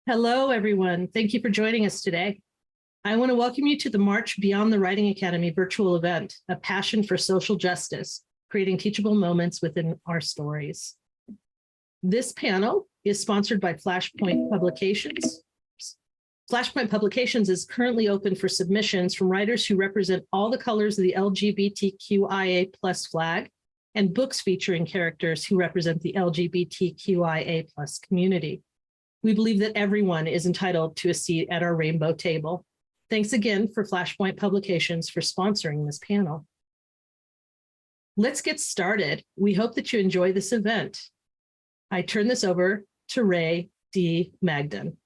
Hello, everyone. Thank you for joining us today. I want to welcome you to the March Beyond the Writing Academy virtual event, A Passion for Social Justice, Creating Teachable Moments Within Our Stories. This panel is sponsored by Flashpoint Publications. Flashpoint Publications is currently open for submissions from writers who represent all the colors of the LGBTQIA+ flag and books featuring characters who represent the LGBTQIA+ community. We believe that everyone is entitled to a seat at our rainbow table. Thanks again for Flashpoint Publications for sponsoring this panel. Let's get started. We hope that you enjoy this event. I turn this over to Rae D. Magdon.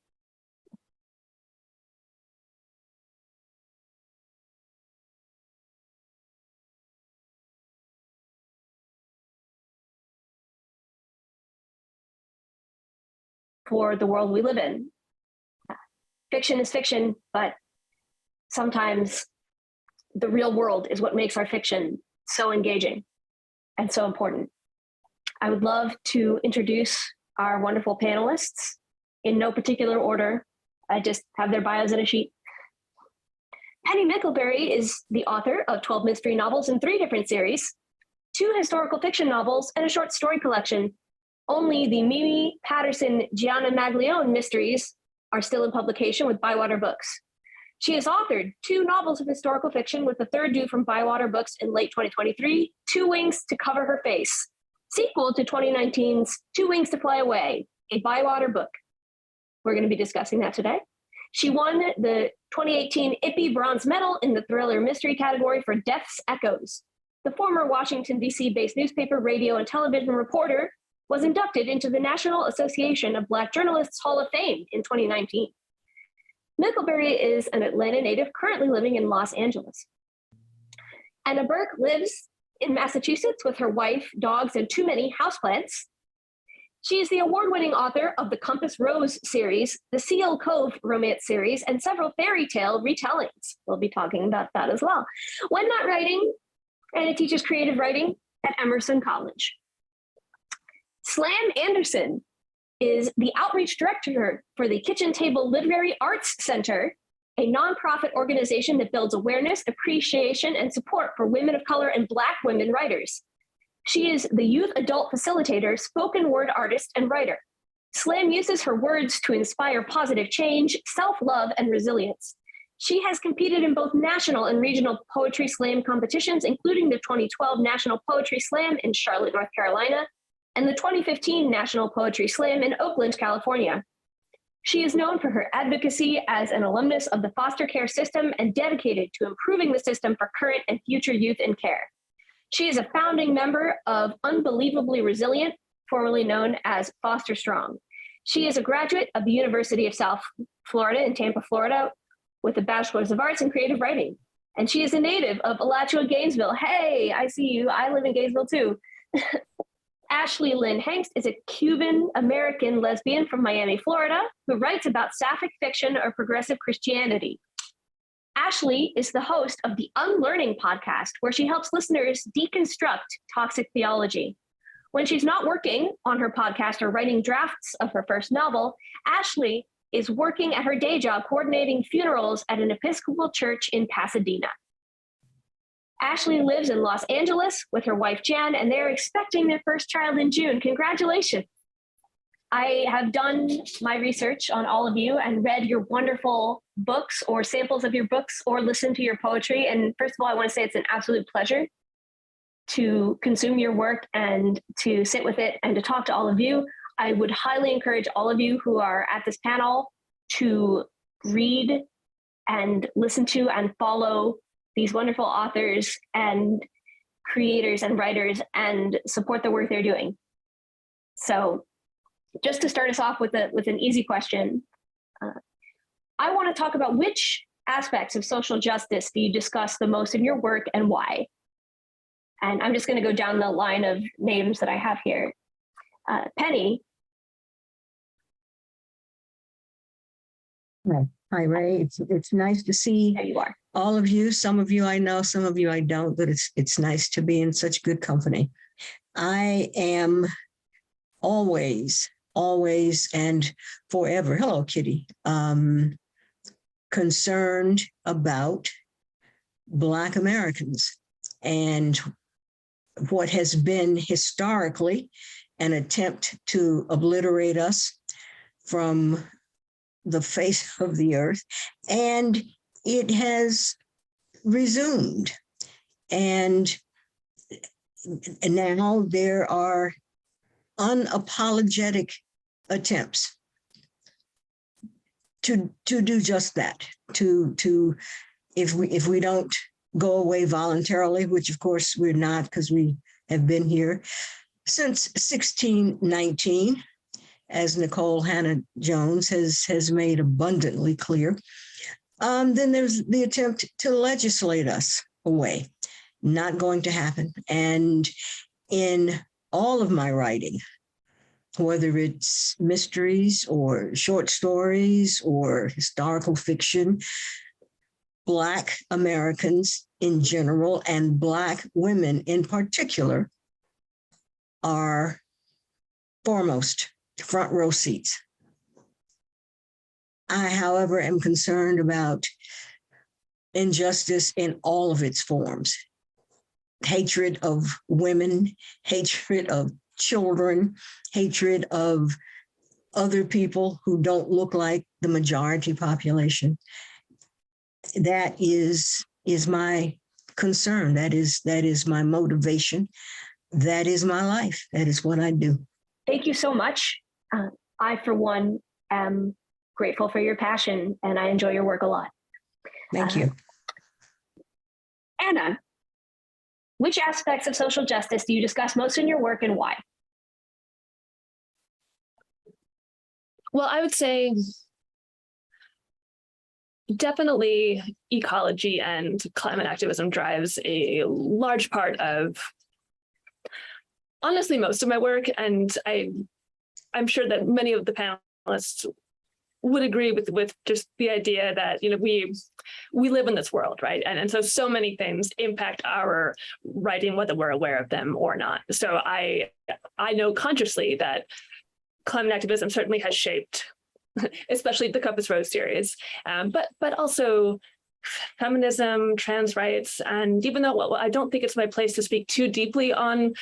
For the world we live in. Fiction is fiction, but sometimes the real world is what makes our fiction so engaging and so important. I would love to introduce our wonderful panelists in no particular order. I just have their bios in a sheet. Penny Mickelbury is the author of 12 mystery novels in 3 different series, 2 historical fiction novels, and a short story collection. Only the Mimi Patterson Gianna Maglione mysteries are still in publication with Bywater Books. She has authored 2 novels of historical fiction, with the 3rd due from Bywater Books in late 2023, Two Wings to Cover Her Face, sequel to 2019's Two Wings to Fly Away, a Bywater book. We're going to be discussing that today. She won the 2018 IPPY Bronze Medal in the thriller mystery category for Death's Echoes. The former Washington, D.C.-based newspaper, radio, and television reporter was inducted into the National Association of Black Journalists Hall of Fame in 2019. Mickelbury is an Atlanta native currently living in Los Angeles. Anna Burke lives in Massachusetts with her wife, dogs, and too many houseplants. She is the award-winning author of the Compass Rose series, the Seal Cove romance series, and several fairy tale retellings. We'll be talking about that as well. When not writing, Anna teaches creative writing at Emerson College. Slam Anderson is the outreach director for the Kitchen Table Literary Arts Center, a nonprofit organization that builds awareness, appreciation, and support for women of color and Black women writers. She is the youth adult facilitator, spoken word artist, and writer. Slam uses her words to inspire positive change, self-love, and resilience. She has competed in both national and regional poetry slam competitions, including the 2012 National Poetry Slam in Charlotte, North Carolina, and the 2015 National Poetry Slam in Oakland, California. She is known for her advocacy as an alumnus of the foster care system and dedicated to improving the system for current and future youth in care. She is a founding member of Unbelievably Resilient, formerly known as Foster Strong. She is a graduate of the University of South Florida in Tampa, Florida, with a Bachelor's of Arts in Creative Writing. And she is a native of Alachua, Gainesville. Hey, I see you. I live in Gainesville too. Ashley Lynn Hengst is a Cuban-American lesbian from Miami, Florida, who writes about sapphic fiction or progressive Christianity. Ashley is the host of the Unlearning podcast, where she helps listeners deconstruct toxic theology. When she's not working on her podcast or writing drafts of her first novel, Ashley is working at her day job coordinating funerals at an Episcopal church in Pasadena. Ashley lives in Los Angeles with her wife, Jan, and they're expecting their first child in June. Congratulations. I have done my research on all of you and read your wonderful books or samples of your books or listened to your poetry. And first of all, I want to say it's an absolute pleasure to consume your work and to sit with it and to talk to all of you. I would highly encourage all of you who are at this panel to read and listen to and follow these wonderful authors and creators and writers and support the work they're doing. So just to start us off with an easy question, I want to talk about which aspects of social justice do you discuss the most in your work and why? And I'm just going to go down the line of names that I have here. Penny. Hi, Rae. It's nice to see There you are. all of you. Some of you I know, some of you I don't, but it's nice to be in such good company. I am always always and forever, hello, Kitty, concerned about Black Americans and what has been historically an attempt to obliterate us from the face of the earth. And it has resumed. And now there are unapologetic attempts to do just that, to if we don't go away voluntarily, which of course we're not, because we have been here since 1619, as Nicole Hannah-Jones has made abundantly clear. Then there's the attempt to legislate us away. Not going to happen. And in all of my writing, whether it's mysteries or short stories or historical fiction, Black Americans in general and Black women in particular are foremost, front row seats. I, however, am concerned about injustice in all of its forms. Hatred of women, hatred of children, hatred of other people who don't look like the majority population. That is my concern. That is my motivation. That is my life. That is what I do. Thank you so much. I, for one, am grateful for your passion, and I enjoy your work a lot. Thank you. Anna, which aspects of social justice do you discuss most in your work and why? Well, I would say definitely ecology and climate activism drives a large part of, honestly, most of my work. And I'm sure that many of the panelists would agree with just the idea that, you know, we live in this world, right? And so many things impact our writing, whether we're aware of them or not. So I know consciously that climate activism certainly has shaped, especially the Compass Rose series, but also feminism, trans rights, and even though I don't think it's my place to speak too deeply on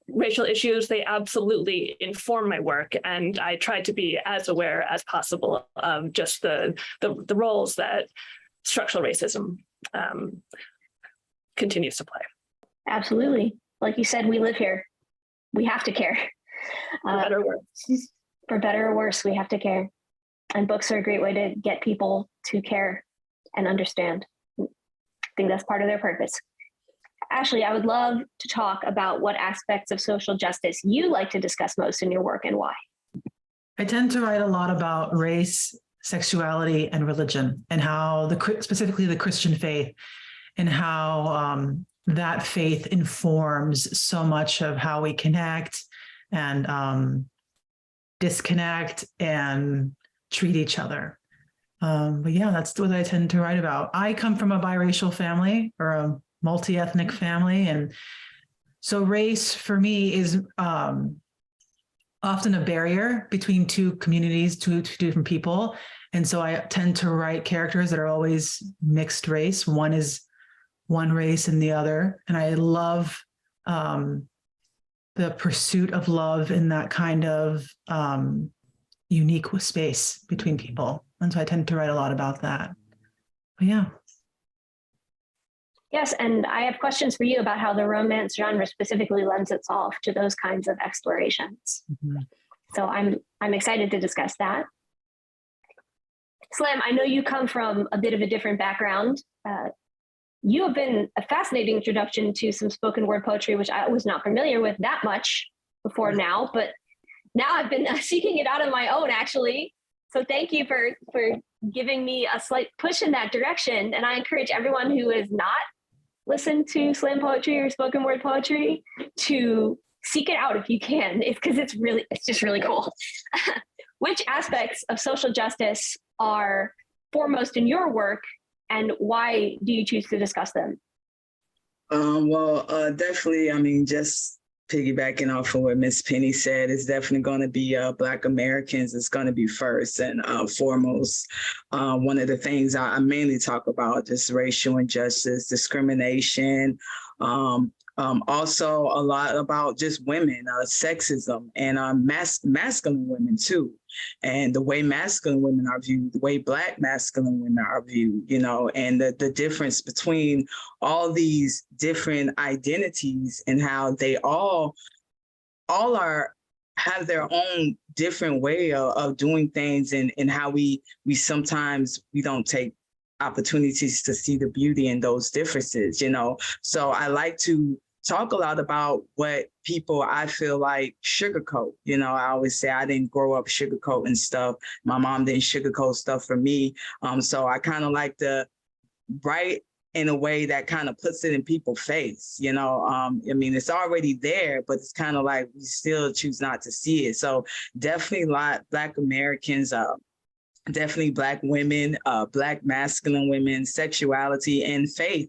racial issues, they absolutely inform my work, and I try to be as aware as possible of just the roles that structural racism continues to play. Absolutely. Like you said, we live here. We have to care. For better or worse. For better or worse, we have to care. And books are a great way to get people to care and understand. I think that's part of their purpose. Ashley, I would love to talk about what aspects of social justice you like to discuss most in your work and why. I tend to write a lot about race, sexuality, and religion, and how specifically the Christian faith, and how that faith informs so much of how we connect and disconnect and treat each other. But yeah, that's what I tend to write about. I come from a biracial family, or a multi-ethnic family. And so race for me is often a barrier between two communities, two different people. And so I tend to write characters that are always mixed race. One is one race and the other. And I love the pursuit of love in that kind of unique space between people. And so I tend to write a lot about that. But yeah. Yes, and I have questions for you about how the romance genre specifically lends itself to those kinds of explorations. Mm-hmm. So I'm excited to discuss that. Slam, I know you come from a bit of a different background. You have been a fascinating introduction to some spoken word poetry, which I was not familiar with that much before now, but now I've been seeking it out on my own, actually. So thank you for giving me a slight push in that direction. And I encourage everyone who is not listened to slam poetry or spoken word poetry to seek it out if you can. It's because it's just really cool. Which aspects of social justice are foremost in your work, and why do you choose to discuss them? Definitely, I mean, just piggybacking off of what Miss Penny said, it's definitely going to be Black Americans. It's going to be first and foremost. One of the things I mainly talk about, just racial injustice, discrimination, also a lot about just women, sexism, and masculine women too. And the way masculine women are viewed, the way Black masculine women are viewed, you know, and the difference between all these different identities and how they all have their own different way of doing things, and how we sometimes we don't take opportunities to see the beauty in those differences, you know. So I like to talk a lot about what people I feel like sugarcoat. You know, I always say I didn't grow up sugarcoating stuff. My mom didn't sugarcoat stuff for me. So I kind of like to write in a way that kind of puts it in people's face, you know. I mean, it's already there, but it's kind of like we still choose not to see it. So definitely Black Americans, definitely Black women, Black masculine women, sexuality and faith.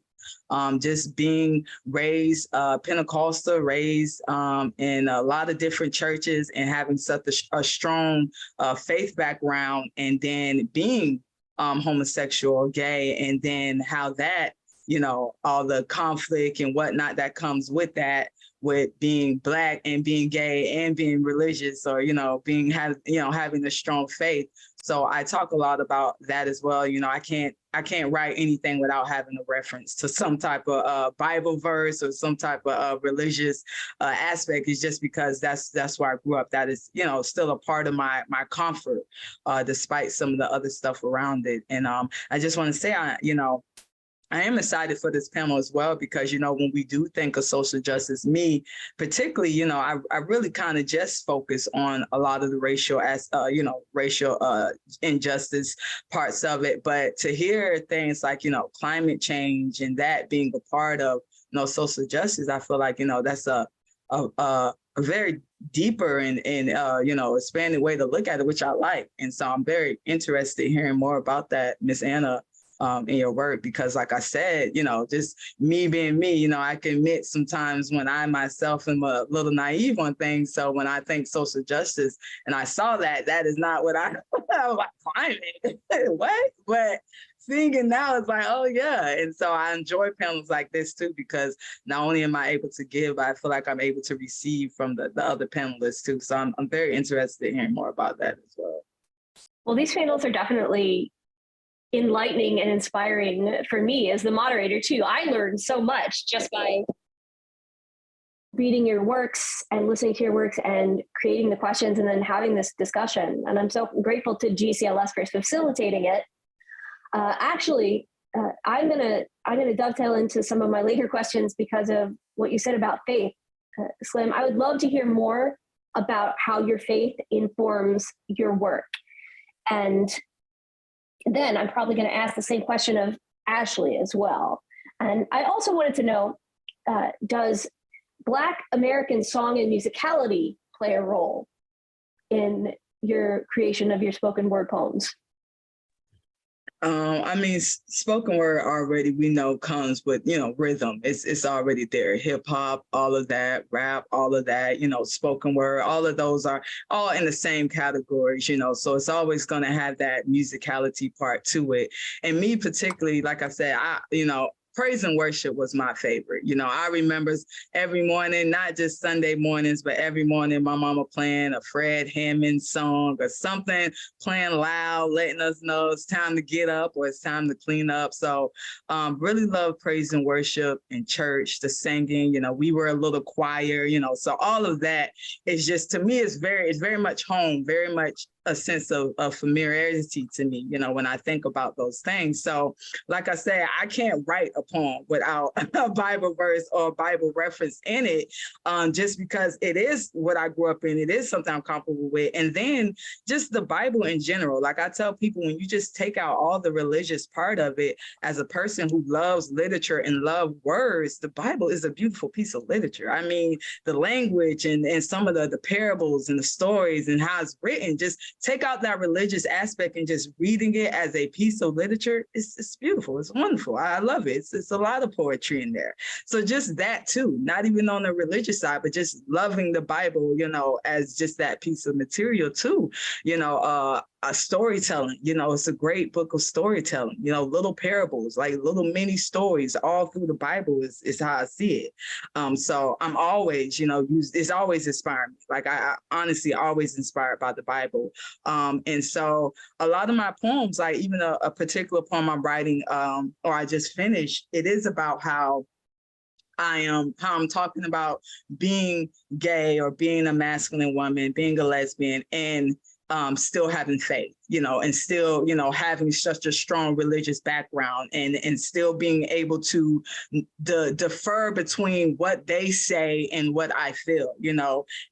Just being raised Pentecostal, raised in a lot of different churches, and having such a strong faith background, and then being homosexual, gay, and then how that, you know, all the conflict and whatnot that comes with that, with being Black and being gay and being religious, or, you know, having a strong faith. So I talk a lot about that as well. You know, I can't write anything without having a reference to some type of Bible verse or some type of religious aspect. It's just because that's where I grew up. That is, you know, still a part of my comfort, despite some of the other stuff around it. And I just want to say, I am excited for this panel as well, because, you know, when we do think of social justice, me particularly, you know, I really kind of just focus on a lot of the racial injustice parts of it. But to hear things like, you know, climate change and that being a part of, you know, social justice, I feel like, you know, that's a very deeper and you know, expanded way to look at it, which I like. And so I'm very interested in hearing more about that, Miss Anna, in your work, because like I said, you know, just me being me, you know, I can admit sometimes when I myself am a little naive on things. So when I think social justice and I saw that is not what I was like, climate, what? But seeing it now, it's like, oh yeah. And so I enjoy panels like this too, because not only am I able to give, I feel like I'm able to receive from the other panelists too. So I'm very interested in hearing more about that as well. Well, these panels are definitely enlightening and inspiring for me as the moderator too. I learned so much just by reading your works and listening to your works and creating the questions and then having this discussion. And I'm so grateful to GCLS for facilitating it. I'm gonna dovetail into some of my later questions because of what you said about faith, Slim. I would love to hear more about how your faith informs your work. And then I'm probably going to ask the same question of Ashley as well. And I also wanted to know, does Black American song and musicality play a role in your creation of your spoken word poems? I mean, spoken word already we know comes with, you know, rhythm. It's already there. Hip hop, all of that, rap, all of that, you know, spoken word, all of those are all in the same categories, you know, so it's always going to have that musicality part to it. And me particularly, like I said, praise and worship was my favorite. You know, I remember every morning, not just Sunday mornings, but every morning my mama playing a Fred Hammond song or something, playing loud, letting us know it's time to get up or it's time to clean up. So really love praise and worship in church, the singing, you know, we were a little choir, you know, so all of that is just, to me, it's very much home, very much a sense of familiarity to me, you know, when I think about those things. So like I say, I can't write a poem without a Bible verse or a Bible reference in it, just because it is what I grew up in. It is something I'm comfortable with. And then just the Bible in general. Like I tell people, when you just take out all the religious part of it, as a person who loves literature and love words, the Bible is a beautiful piece of literature. I mean, the language and some of the parables and the stories and how it's written, just take out that religious aspect and just reading it as a piece of literature. It's beautiful. It's wonderful. I love it. It's It's a lot of poetry in there. So just that too, not even on the religious side, but just loving the Bible, as just that piece of material too, storytelling, it's a great book of storytelling, little parables, like little mini stories all through the Bible is how I see it. So I'm always, it's always inspiring me. Like I honestly always inspired by the Bible. And so a lot of my poems, like even a particular poem I'm writing, or I just finished, it is about how I'm talking about being gay or being a masculine woman, being a lesbian, and still having faith, and still, having such a strong religious background and still being able to defer between what they say and what I feel,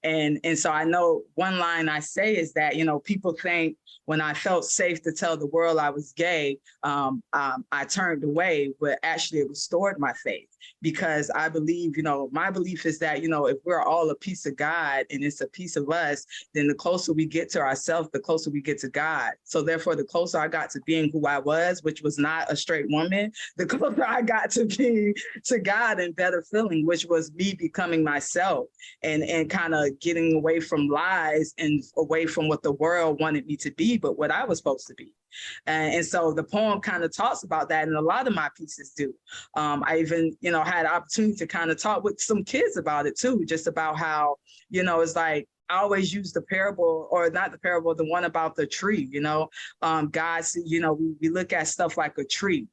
and so I know one line I say is that, people think when I felt safe to tell the world I was gay, I turned away, but actually it restored my faith. Because I believe, my belief is that, if we're all a piece of God and it's a piece of us, then the closer we get to ourselves, the closer we get to God. So therefore, the closer I got to being who I was, which was not a straight woman, the closer I got to being to God and better feeling, which was me becoming myself and kind of getting away from lies and away from what the world wanted me to be, but what I was supposed to be. And so the poem kind of talks about that, and a lot of my pieces do. I even, had an opportunity to kind of talk with some kids about it too, just about how, it's like, I always use the parable, or not the parable, the one about the tree, God, we look at stuff like a tree,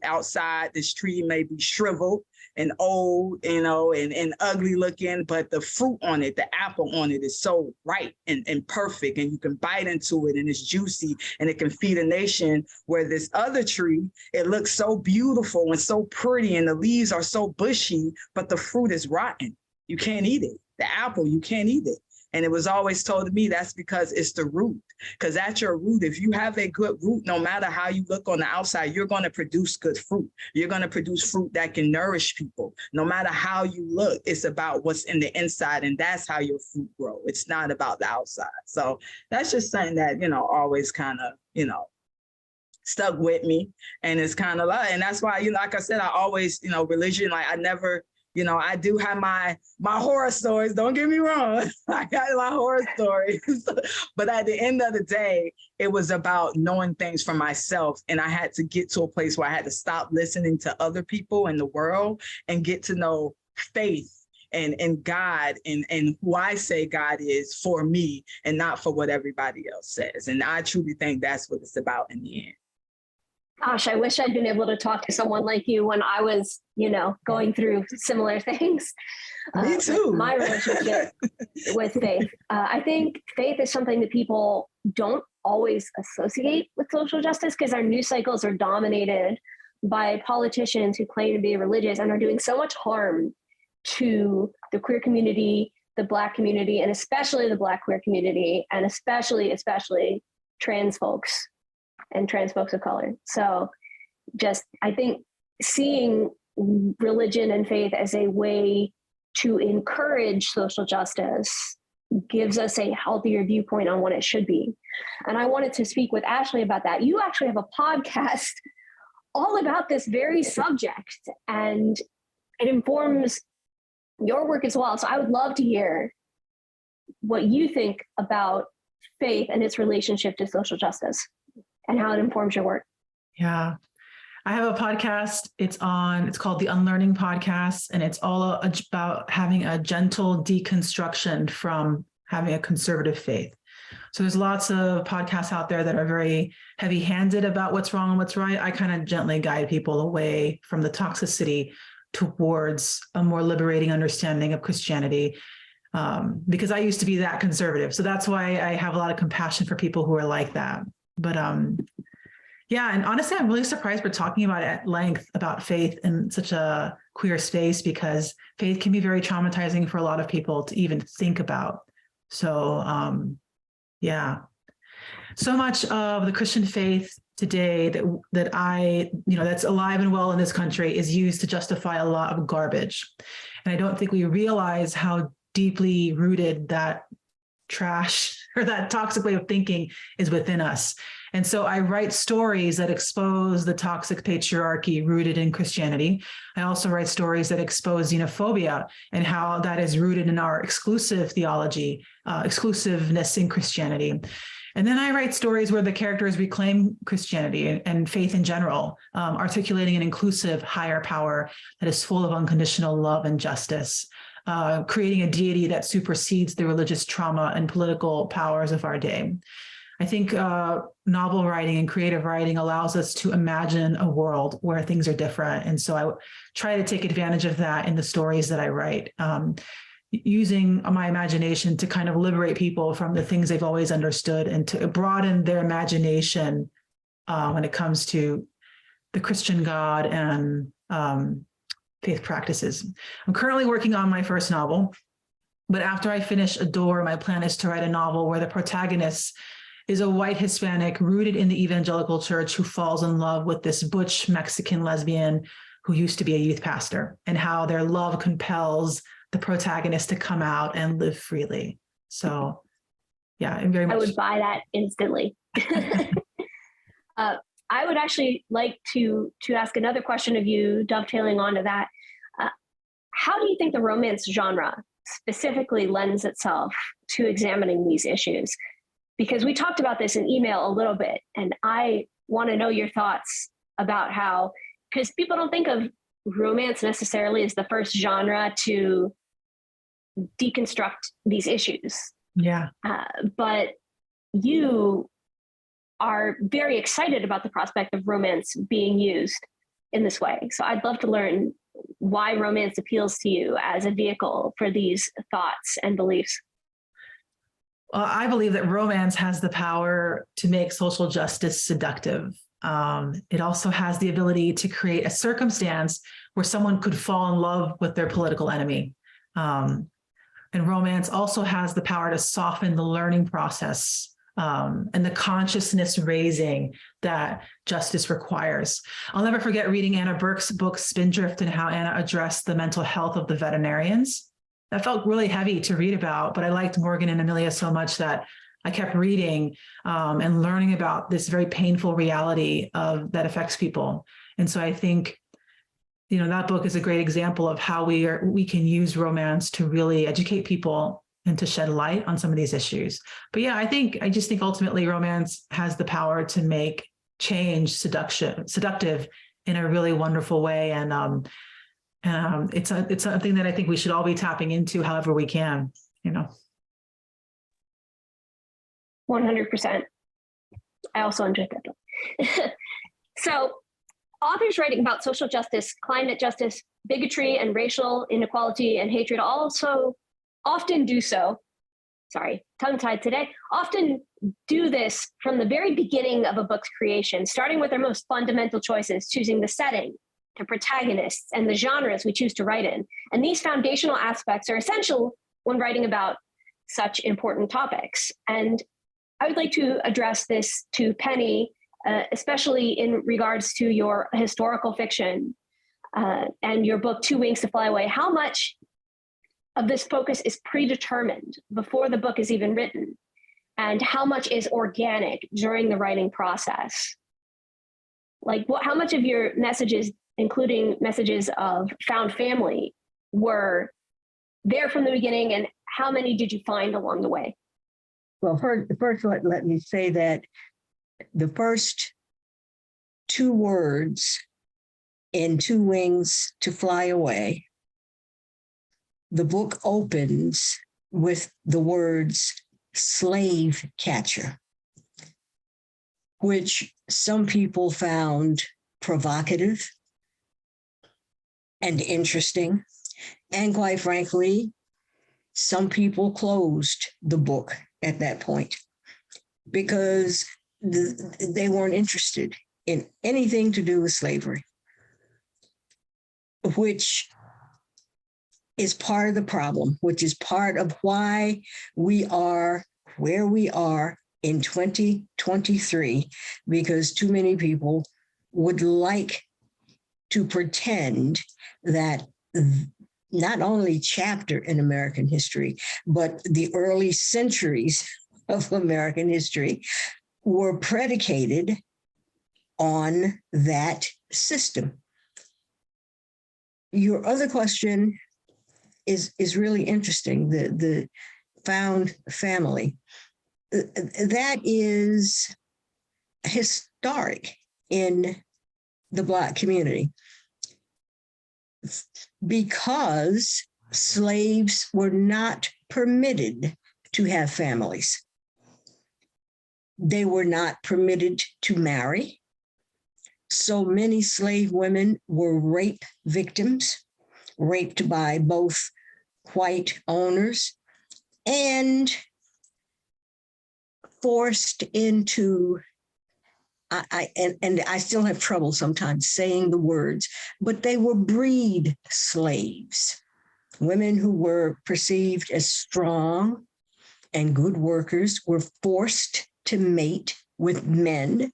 outside this tree may be shriveled and old, and ugly looking, but the fruit on it, the apple on it is so ripe and perfect, and you can bite into it and it's juicy and it can feed a nation, where this other tree, it looks so beautiful and so pretty and the leaves are so bushy, but the fruit is rotten. You can't eat it. The apple, you can't eat it. And it was always told to me that's because it's the root. Because at your root, if you have a good root, no matter how you look on the outside, you're going to produce good fruit. You're going to produce fruit that can nourish people. No matter how you look, it's about what's in the inside, and that's how your fruit grows. It's not about the outside. So that's just something that, always kind of, stuck with me. And it's kind of like, and that's why, like I said, I always, religion, like I never, I do have my horror stories. Don't get me wrong. I got my horror stories. But at the end of the day, it was about knowing things for myself. And I had to get to a place where I had to stop listening to other people in the world and get to know faith and God and who I say God is for me and not for what everybody else says. And I truly think that's what it's about in the end. Gosh, I wish I'd been able to talk to someone like you when I was, going through similar things. Me too. My relationship with faith. I think faith is something that people don't always associate with social justice because our news cycles are dominated by politicians who claim to be religious and are doing so much harm to the queer community, the Black community, and especially the Black queer community, and especially trans folks and trans folks of color. So I think seeing religion and faith as a way to encourage social justice gives us a healthier viewpoint on what it should be. And I wanted to speak with Ashley about that. You actually have a podcast all about this very subject, and it informs your work as well. So I would love to hear what you think about faith and its relationship to social justice and how it informs your work. Yeah. I have a podcast. It's called the Unlearning Podcast, and it's all about having a gentle deconstruction from having a conservative faith. So there's lots of podcasts out there that are very heavy-handed about what's wrong and what's right. I kind of gently guide people away from the toxicity towards a more liberating understanding of Christianity, because I used to be that conservative. So that's why I have a lot of compassion for people who are like that. But yeah, and honestly, I'm really surprised we're talking about it at length about faith in such a queer space, because faith can be very traumatizing for a lot of people to even think about. So yeah, so much of the Christian faith today that that's alive and well in this country is used to justify a lot of garbage. And I don't think we realize how deeply rooted that trash or that toxic way of thinking is within us. And so I write stories that expose the toxic patriarchy rooted in Christianity. I also write stories that expose xenophobia and how that is rooted in our exclusive theology, exclusiveness in Christianity. And then I write stories where the characters reclaim Christianity and faith in general, articulating an inclusive higher power that is full of unconditional love and justice, creating a deity that supersedes the religious trauma and political powers of our day. I think novel writing and creative writing allows us to imagine a world where things are different. And so I try to take advantage of that in the stories that I write, using my imagination to kind of liberate people from the things they've always understood and to broaden their imagination when it comes to the Christian God and faith practices. I'm currently working on my first novel, but after I finish Adore, my plan is to write a novel where the protagonist is a white Hispanic rooted in the evangelical church who falls in love with this butch Mexican lesbian who used to be a youth pastor, and how their love compels the protagonist to come out and live freely. So yeah, I'm very much. I would buy that instantly. I would actually like to ask another question of you, dovetailing onto that. How do you think the romance genre specifically lends itself to examining these issues? Because we talked about this in email a little bit, and I want to know your thoughts about how, because people don't think of romance necessarily as the first genre to deconstruct these issues. Yeah. But you are very excited about the prospect of romance being used in this way. So I'd love to learn why romance appeals to you as a vehicle for these thoughts and beliefs. Well, I believe that romance has the power to make social justice seductive. It also has the ability to create a circumstance where someone could fall in love with their political enemy. And romance also has the power to soften the learning process and the consciousness raising that justice requires. I'll never forget reading Anna Burke's book, Spindrift, and how Anna addressed the mental health of the veterinarians. That felt really heavy to read about, but I liked Morgan and Amelia so much that I kept reading and learning about this very painful reality that affects people. And so I think, that book is a great example of how we can use romance to really educate people and to shed light on some of these issues. But yeah, I just think ultimately romance has the power to make change seductive in a really wonderful way. And it's something that I think we should all be tapping into however we can, 100%. I also enjoyed that book. So authors writing about social justice, climate justice, bigotry, and racial inequality and hatred also often do so, tongue-tied today, often do this from the very beginning of a book's creation, starting with their most fundamental choices, choosing the setting, the protagonists, and the genres we choose to write in. And these foundational aspects are essential when writing about such important topics. And I would like to address this to Penny, especially in regards to your historical fiction and your book, Two Wings to Fly Away. How much of this focus is predetermined before the book is even written? And how much is organic during the writing process? How much of your messages, including messages of found family, were there from the beginning, and how many did you find along the way? Well, first let me say that the first two words in Two Wings to Fly Away, the book opens with the words slave catcher, which some people found provocative and interesting. And quite frankly, some people closed the book at that point because they weren't interested in anything to do with slavery, which is part of the problem, which is part of why we are where we are in 2023, because too many people would like to pretend that not only chapter in American history, but the early centuries of American history were predicated on that system. Your other question is really interesting, the found family. That is historic in the Black community because slaves were not permitted to have families. They were not permitted to marry. So many slave women were rape victims, raped by both white owners and forced into, I still have trouble sometimes saying the words, but they were breed slaves, women who were perceived as strong and good workers were forced to mate with men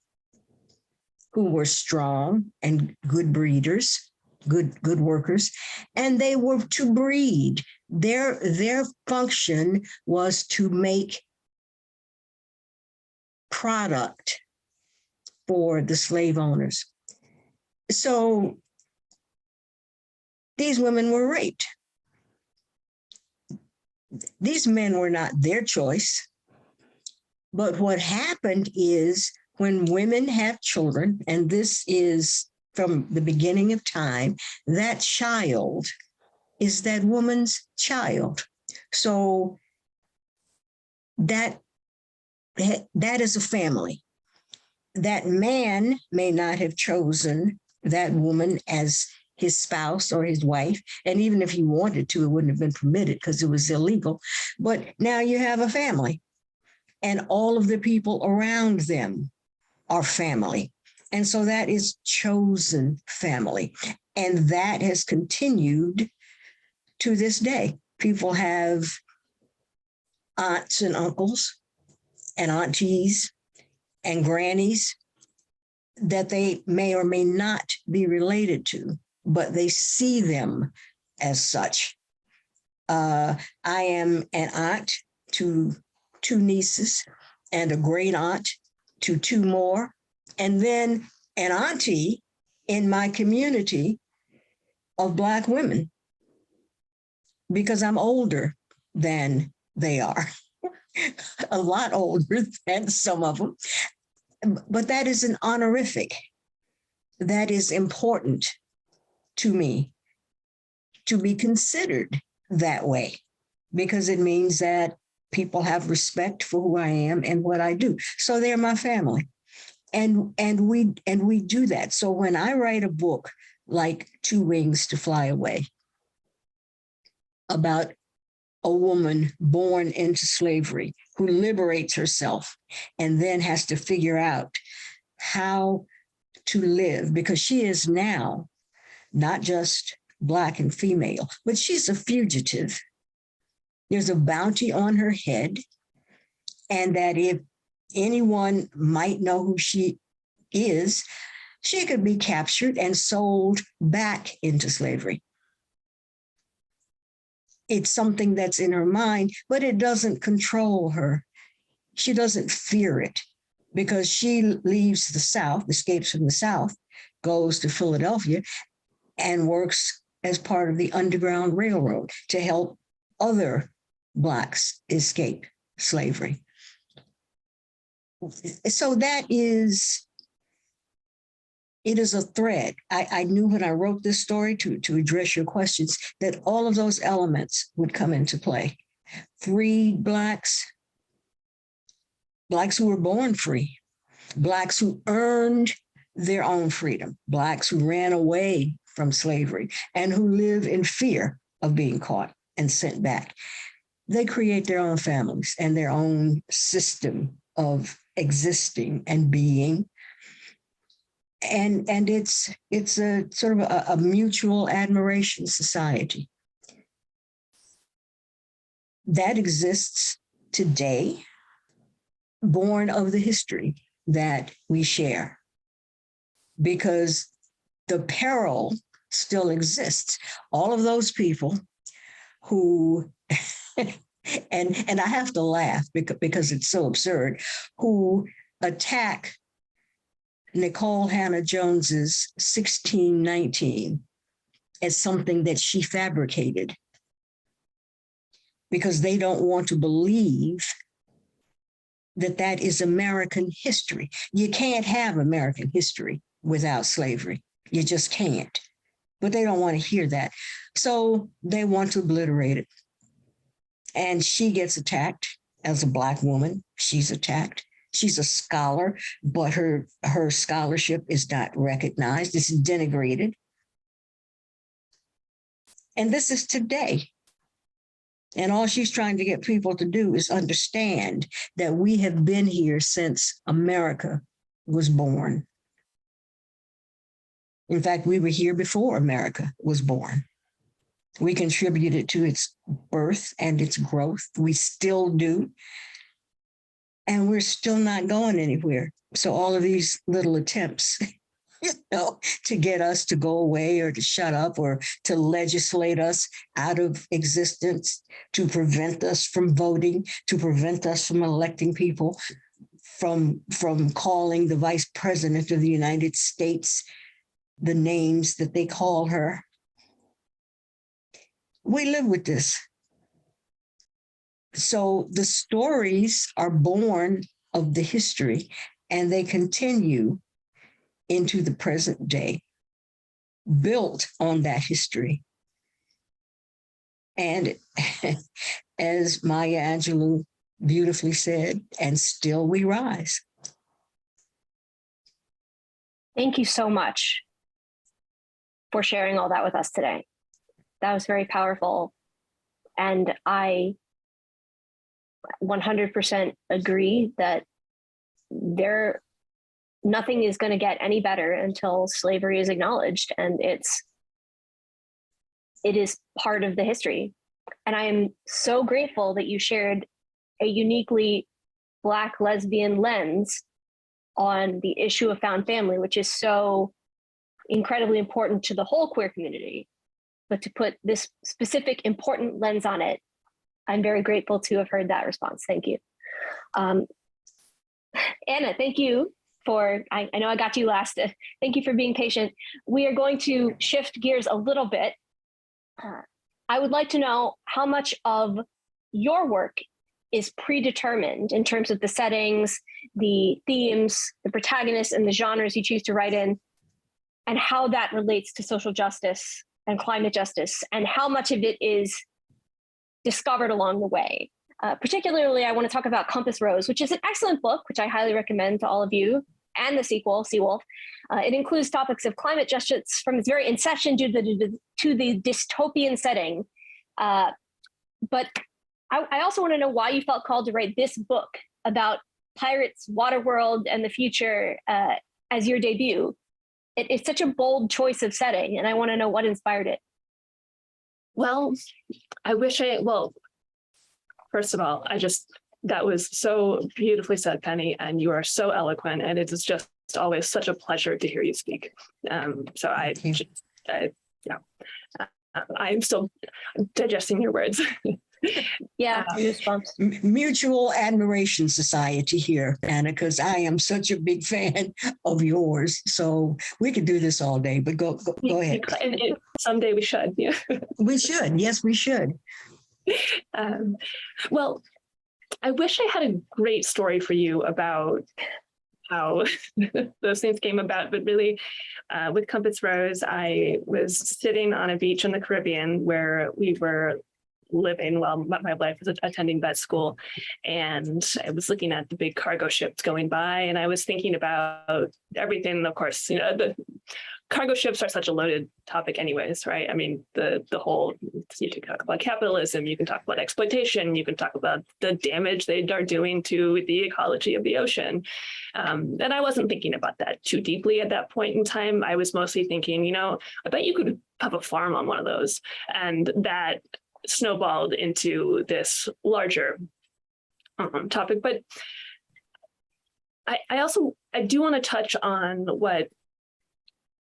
who were strong and good breeders, good workers, and they were to breed. Their function was to make product for the slave owners. So these women were raped. These men were not their choice. But what happened is when women have children, and this is from the beginning of time, that child is that woman's child. So that is a family. That man may not have chosen that woman as his spouse or his wife. And even if he wanted to, it wouldn't have been permitted because it was illegal. But now you have a family. And all of the people around them are family. And so that is chosen family. And that has continued to this day. People have aunts and uncles and aunties and grannies that they may or may not be related to, but they see them as such. I am an aunt to 2 nieces and a great aunt to 2 more, and then an auntie in my community of Black women because I'm older than they are, a lot older than some of them. But that is an honorific. That is important to me to be considered that way because it means that people have respect for who I am and what I do. So they're my family. And we do that. So when I write a book like 2 Wings to Fly Away about a woman born into slavery who liberates herself and then has to figure out how to live because she is now not just Black and female, but she's a fugitive. There's a bounty on her head, and that if anyone might know who she is, she could be captured and sold back into slavery. It's something that's in her mind, but it doesn't control her. She doesn't fear it because she leaves the South, escapes from the South, goes to Philadelphia, and works as part of the Underground Railroad to help other Blacks escape slavery. So it is a thread. I knew when I wrote this story to address your questions that all of those elements would come into play. Freed Blacks, Blacks who were born free, Blacks who earned their own freedom, Blacks who ran away from slavery and who live in fear of being caught and sent back. They create their own families and their own system of existing and being. And it's a sort of a mutual admiration society that exists today, born of the history that we share, because the peril still exists. All of those people who, and I have to laugh because it's so absurd, who attack Nicole Hannah Jones's 1619 as something that she fabricated because they don't want to believe that that is American history. You can't have American history without slavery. You just can't. But they don't want to hear that. So they want to obliterate it. And she gets attacked as a Black woman. She's attacked. She's a scholar, but her scholarship is not recognized. It's denigrated. And this is today. And all she's trying to get people to do is understand that we have been here since America was born. In fact, we were here before America was born. We contributed to its birth and its growth. We still do. And we're still not going anywhere. So all of these little attempts, to get us to go away or to shut up or to legislate us out of existence, to prevent us from voting, to prevent us from electing people, from calling the Vice President of the United States the names that they call her. We live with this. So the stories are born of the history and they continue into the present day, built on that history. And as Maya Angelou beautifully said, and still we rise. Thank you so much for sharing all that with us today. That was very powerful. And I 100% agree that nothing is going to get any better until slavery is acknowledged, and it is part of the history. And I am so grateful that you shared a uniquely Black lesbian lens on the issue of found family, which is so incredibly important to the whole queer community. But to put this specific important lens on it, I'm very grateful to have heard that response. Thank you. Anna, thank you for, I know I got you last. Thank you for being patient. We are going to shift gears a little bit. I would like to know how much of your work is predetermined in terms of the settings, the themes, the protagonists, and the genres you choose to write in, and how that relates to social justice and climate justice, and how much of it is discovered along the way. Particularly, I want to talk about Compass Rose, which is an excellent book, which I highly recommend to all of you, and the sequel, Seawolf. It includes topics of climate justice from its very inception to the dystopian setting. But I also want to know why you felt called to write this book about pirates, Waterworld, and the future as your debut. It's such a bold choice of setting, and I want to know what inspired it. Well, first of all, that was so beautifully said, Penny, and you are so eloquent, and it is just always such a pleasure to hear you speak. I'm still digesting your words. Yeah, goosebumps. Mutual admiration society here, Anna, because I am such a big fan of yours. So we could do this all day, but go ahead. Someday we should. Yeah. We should. Yes, we should. Well, I wish I had a great story for you about how those things came about, but really with Compass Rose, I was sitting on a beach in the Caribbean where we were living while my wife was attending vet school, and I was looking at the big cargo ships going by, and I was thinking about everything. Of course, the cargo ships are such a loaded topic anyways, right? I mean, the whole, you can talk about capitalism, you can talk about exploitation, you can talk about the damage they are doing to the ecology of the ocean. And I wasn't thinking about that too deeply at that point in time. I was mostly thinking, I bet you could have a farm on one of those. And that snowballed into this larger topic. But I do want to touch on what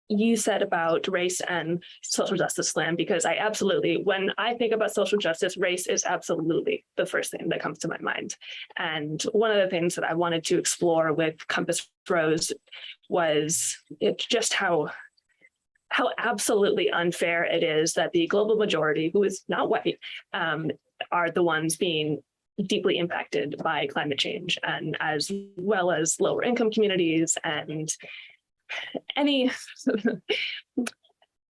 you said about race and social justice, Lynn, because I absolutely, when I think about social justice, race is absolutely the first thing that comes to my mind. And one of the things that I wanted to explore with Compass Rose was just how absolutely unfair it is that the global majority, who is not white, are the ones being deeply impacted by climate change, and as well as lower income communities and any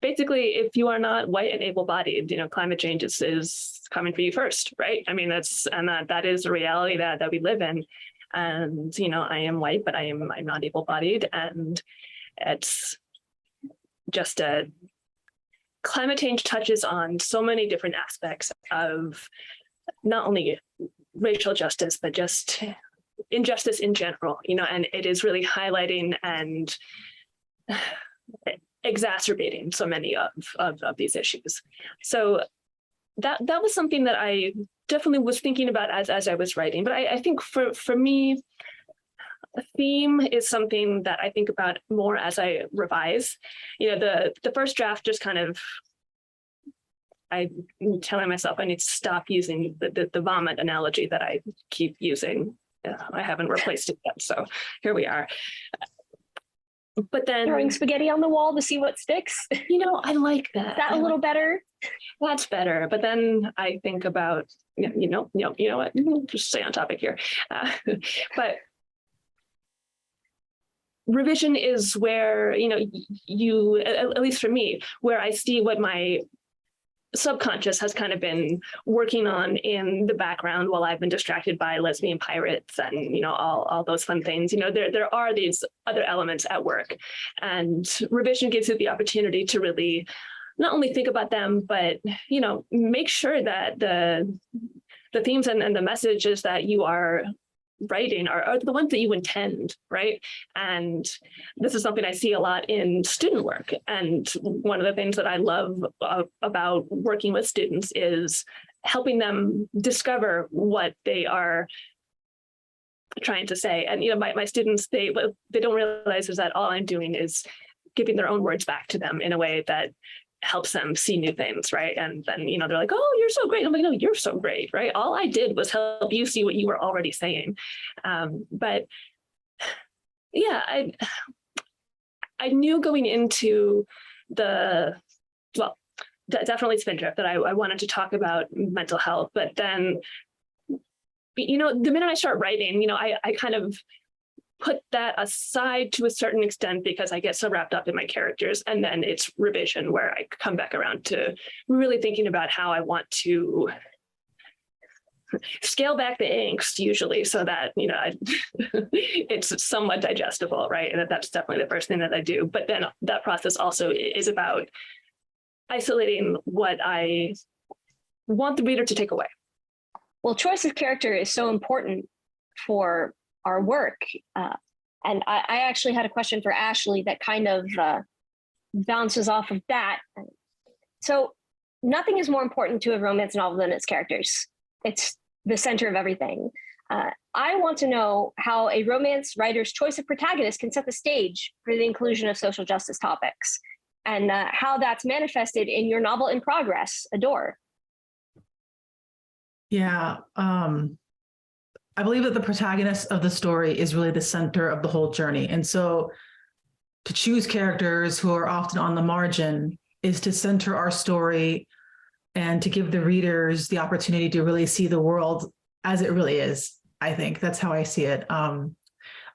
basically, if you are not white and able-bodied, climate change is coming for you first, right? I mean, that is the reality that we live in. And I am white, but I'm not able-bodied, and it's just climate change touches on so many different aspects of not only racial justice, but just injustice in general, and it is really highlighting and exacerbating so many of these issues. So that was something that I definitely was thinking about as I was writing. But I think for me, a theme is something that I think about more as I revise. The first draft just kind of, I'm telling myself I need to stop using the vomit analogy that I keep using. I haven't replaced it yet, so here we are. But then Throwing spaghetti on the wall to see what sticks. I like that. Is that a little better? That's better. But then I think about, you know what? Just stay on topic here. But revision is where, you, at least for me, where I see what my subconscious has kind of been working on in the background while I've been distracted by lesbian pirates and all those fun things. There are these other elements at work, and revision gives you the opportunity to really not only think about them, but make sure that the themes and the messages that you are writing are the ones that you intend, right? And this is something I see a lot in student work. And one of the things that I love about working with students is helping them discover what they are trying to say. And my students, they don't realize is that all I'm doing is giving their own words back to them in a way that helps them see new things, right? And then, they're like, oh, you're so great. I'm like, no, you're so great, right? All I did was help you see what you were already saying. But yeah, I knew going into definitely Spindrift that I wanted to talk about mental health, but then, the minute I start writing, I kind of put that aside to a certain extent because I get so wrapped up in my characters. And then it's revision where I come back around to really thinking about how I want to scale back the angst usually so that, it's somewhat digestible, right? And that's definitely the first thing that I do. But then that process also is about isolating what I want the reader to take away. Well, choice of character is so important for our work. And I actually had a question for Ashley that kind of bounces off of that. So nothing is more important to a romance novel than its characters. It's the center of everything. I want to know how a romance writer's choice of protagonist can set the stage for the inclusion of social justice topics, and how that's manifested in your novel in progress, Adore. Yeah. I believe that the protagonist of the story is really the center of the whole journey. And so to choose characters who are often on the margin is to center our story and to give the readers the opportunity to really see the world as it really is. I think that's how I see it.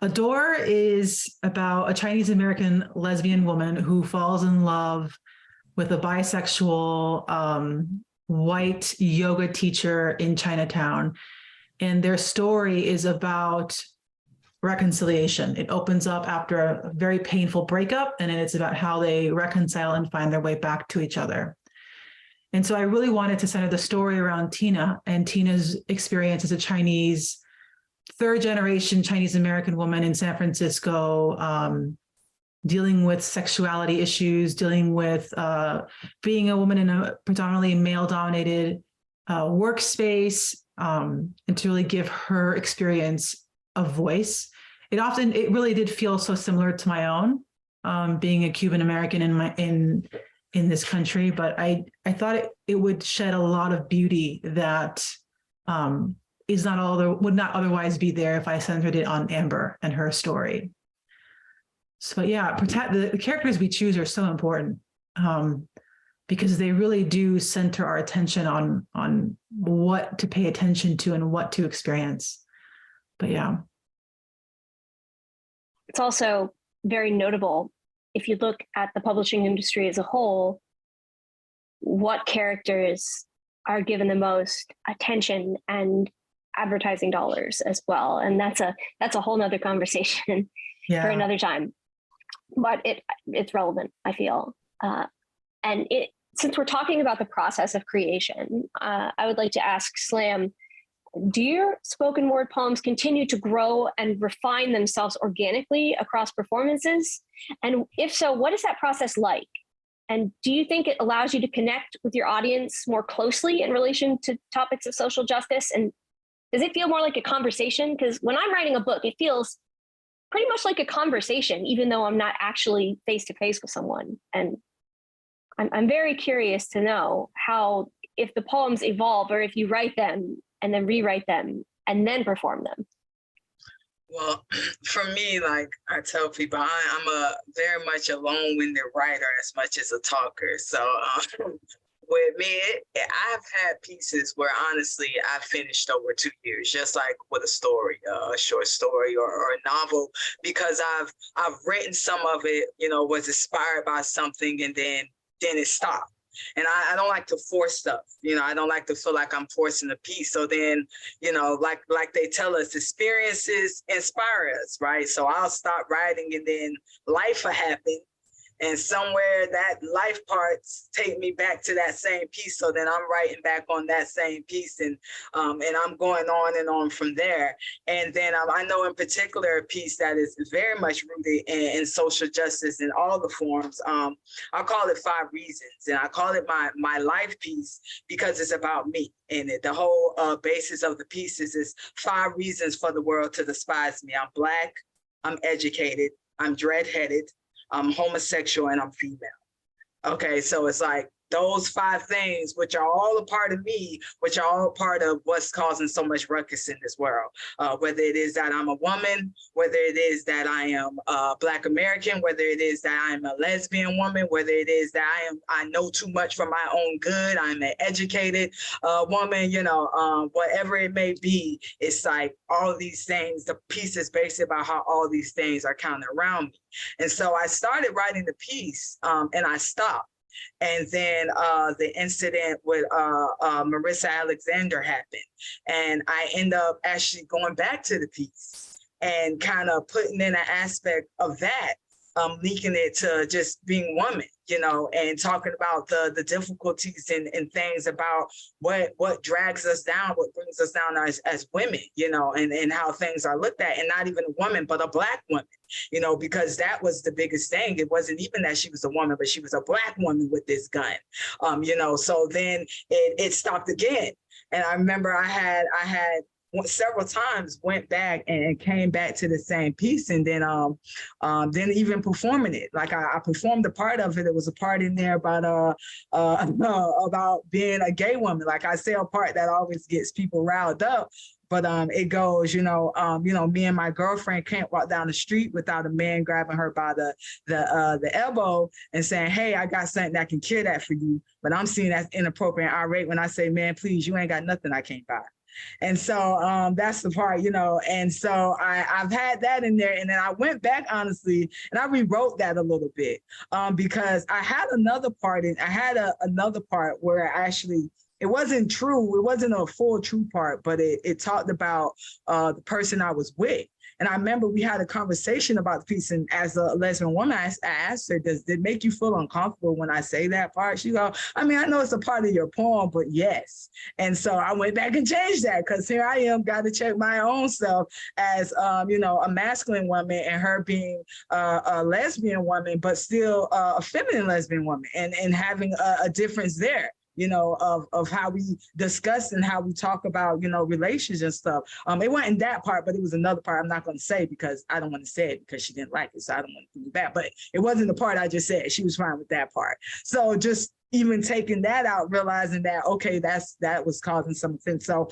Adore is about a Chinese American lesbian woman who falls in love with a bisexual white yoga teacher in Chinatown. And their story is about reconciliation. It opens up after a very painful breakup, and it's about how they reconcile and find their way back to each other. And so I really wanted to center the story around Tina and Tina's experience as a third generation Chinese American woman in San Francisco, dealing with sexuality issues, dealing with being a woman in a predominantly male-dominated workspace, and to really give her experience a voice. It really did feel so similar to my own. being a Cuban American in this country, but I thought it would shed a lot of beauty that would not otherwise be there if I centered it on Amber and her story. So yeah, the characters we choose are so important because they really do center our attention on what to pay attention to and what to experience. But yeah. It's also very notable if you look at the publishing industry as a whole, what characters are given the most attention and advertising dollars as well. And that's a whole nother conversation for another time. But it's relevant, I feel. And since we're talking about the process of creation, I would like to ask Slam, do your spoken word poems continue to grow and refine themselves organically across performances? And if so, what is that process like? And do you think it allows you to connect with your audience more closely in relation to topics of social justice? And does it feel more like a conversation? Because when I'm writing a book, it feels pretty much like a conversation, even though I'm not actually face to face with someone. And I'm very curious to know how, if the poems evolve or if you write them and then rewrite them and then perform them. Well, for me, like I tell people, I'm a very much a long-winded writer as much as a talker. So with me, I've had pieces where honestly I finished over 2 years, just like with a story, a short story or a novel, because I've written some of it, was inspired by something and then it stopped. And I don't like to force stuff, I don't like to feel like I'm forcing a piece. So then, like they tell us, experiences inspire us, right? So I'll stop writing and then life will happen. And somewhere that life parts take me back to that same piece. So then I'm writing back on that same piece and I'm going on and on from there. And then I know in particular a piece that is very much rooted in social justice in all the forms. I call it 5 Reasons. And I call it my life piece because it's about me. And the whole basis of the pieces is 5 reasons for the world to despise me. I'm Black, I'm educated, I'm dreadheaded, I'm homosexual, and I'm female. Okay, so it's like those 5 things, which are all a part of me, which are all part of what's causing so much ruckus in this world. Whether it is that I'm a woman, whether it is that I am Black American, whether it is that I'm a lesbian woman, whether it is that I know too much for my own good, I'm an educated woman, whatever it may be, it's like all of these things, the piece is based about how all these things are kind of around me. And so I started writing the piece and I stopped. And then the incident with Marissa Alexander happened. And I end up actually going back to the piece and kind of putting in an aspect of that, linking it to just being woman, and talking about the difficulties and things about what drags us down, what brings us down as women, and how things are looked at, and not even a woman, but a Black woman, because that was the biggest thing. It wasn't even that she was a woman, but she was a Black woman with this gun, so then it stopped again. And I remember I had several times went back and came back to the same piece, and then even performing it. Like I performed a part of it. It was a part in there about being a gay woman. Like I say a part that always gets people riled up. But it goes, me and my girlfriend can't walk down the street without a man grabbing her by the elbow and saying, "Hey, I got something that can cure that for you." But I'm seeing that's inappropriate and irate when I say, "Man, please, you ain't got nothing I can't buy." And so that's the part, and so I've had that in there. And then I went back, honestly, and I rewrote that a little bit because I had another part another part where actually, it wasn't true. It wasn't a full true part, but it talked about the person I was with. And I remember we had a conversation about the piece, and as a lesbian woman, I asked her, does it make you feel uncomfortable when I say that part? She go, I mean, I know it's a part of your poem, but yes. And so I went back and changed that, because here I am, got to check my own self as, a masculine woman, and her being a lesbian woman, but still a feminine lesbian woman, and having a difference there. of how we discuss and how we talk about, relations and stuff. It wasn't that part, but it was another part I'm not going to say because I don't want to say it because she didn't like it. So I don't want to do that. But it wasn't the part I just said. She was fine with that part. So just even taking that out, realizing that, okay, that was causing some offense. So